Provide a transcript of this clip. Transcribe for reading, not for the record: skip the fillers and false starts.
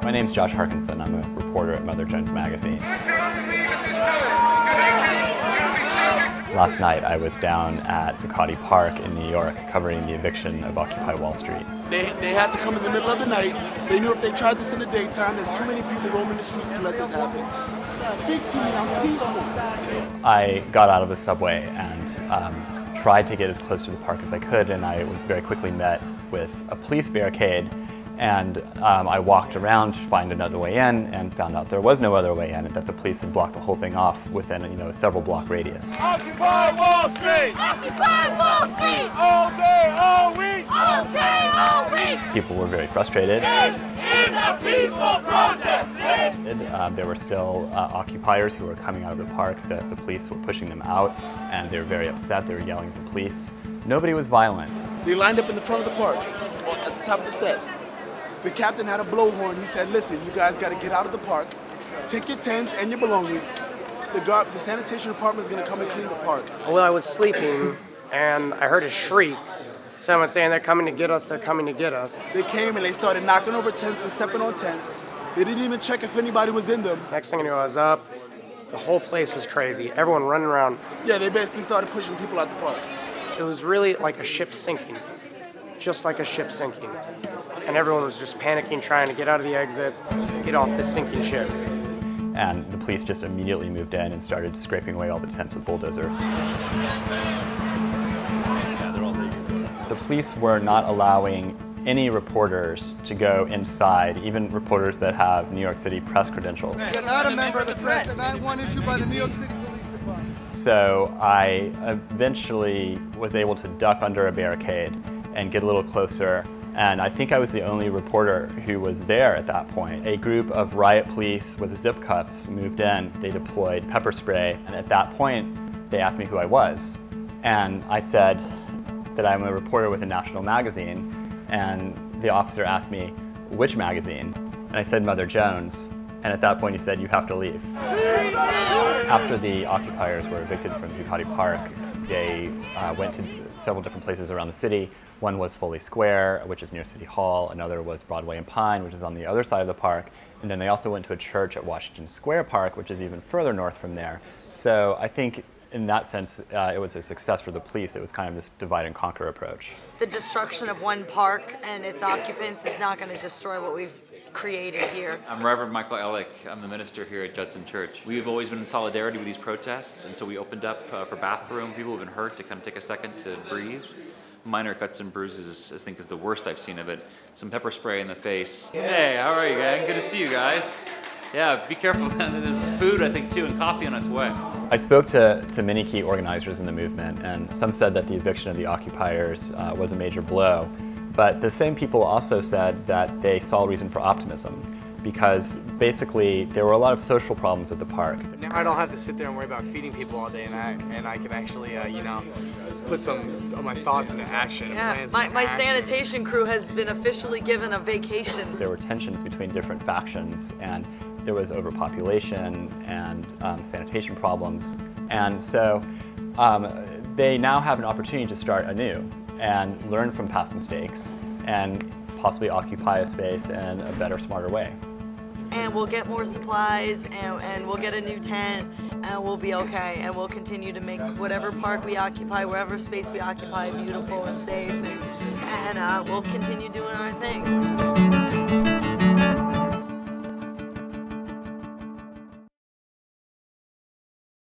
My name's Josh Harkinson. I'm a reporter at Mother Jones Magazine. Last night I was down at Zuccotti Park in New York covering the eviction of Occupy Wall Street. They had to come in the middle of the night. They knew if they tried this in the daytime, there's too many people roaming the streets to let this happen. Speak to me, I'm peaceful. I got out of the subway and tried to get as close to the park as I could, and I was very quickly met with a police barricade. And I walked around to find another way in and found out there was no other way in and that the police had blocked the whole thing off within a several block radius. Occupy Wall Street! Occupy Wall Street! All day, all week! All day, all week! People were very frustrated. This is a peaceful protest! There were still occupiers who were coming out of the park. The police were pushing them out and they were very upset. They were yelling at the police. Nobody was violent. They lined up in the front of the park, at the top of the steps. The captain had a blowhorn. He said, listen, you guys got to get out of the park, take your tents and your belongings. The sanitation department is going to come and clean the park. Well, I was sleeping and I heard a shriek. Someone saying, they're coming to get us, they're coming to get us. They came and they started knocking over tents and stepping on tents. They didn't even check if anybody was in them. Next thing I knew, I was up. The whole place was crazy. Everyone running around. Yeah, they basically started pushing people out the park. It was really like a ship sinking. Just like a ship sinking. And everyone was just panicking, trying to get out of the exits, get off this sinking ship. And the police just immediately moved in and started scraping away all the tents with bulldozers. The police were not allowing any reporters to go inside, even reporters that have New York City press credentials. You're not a member of the press, and not one issued by the New York City Police Department. So I eventually was able to duck under a barricade and get a little closer. And I think I was the only reporter who was there at that point. A group of riot police with zip cuffs moved in. They deployed pepper spray. And at that point, they asked me who I was. And I said that I'm a reporter with a national magazine. And the officer asked me, which magazine? And I said, Mother Jones. And at that point, he said, you have to leave. After the occupiers were evicted from Zuccotti Park, they went to several different places around the city. One was Foley Square, which is near City Hall. Another was Broadway and Pine, which is on the other side of the park. And then they also went to a church at Washington Square Park, which is even further north from there. So I think in that sense, it was a success for the police. It was kind of this divide and conquer approach. The destruction of one park and its occupants is not going to destroy what we've created here. I'm Reverend Michael Ellick. I'm the minister here at Judson Church. We've always been in solidarity with these protests, and so we opened up for bathroom. People have been hurt to come take a second to breathe. Minor cuts and bruises, I think, is the worst I've seen of it. Some pepper spray in the face. Hey, how are you, gang? Good to see you guys. Yeah, be careful. There's food, I think, too, and coffee on its way. I spoke to many key organizers in the movement, and some said that the eviction of the occupiers was a major blow. But the same people also said that they saw reason for optimism, because basically there were a lot of social problems at the park. Now I don't have to sit there and worry about feeding people all day, and I can actually, put some of my thoughts into action. Yeah, my sanitation crew has been officially given a vacation. There were tensions between different factions, and there was overpopulation and sanitation problems. And so they now have an opportunity to start anew and learn from past mistakes and possibly occupy a space in a better, smarter way. And we'll get more supplies, and we'll get a new tent, and we'll be okay. And we'll continue to make whatever park we occupy, wherever space we occupy, beautiful and safe. And we'll continue doing our thing.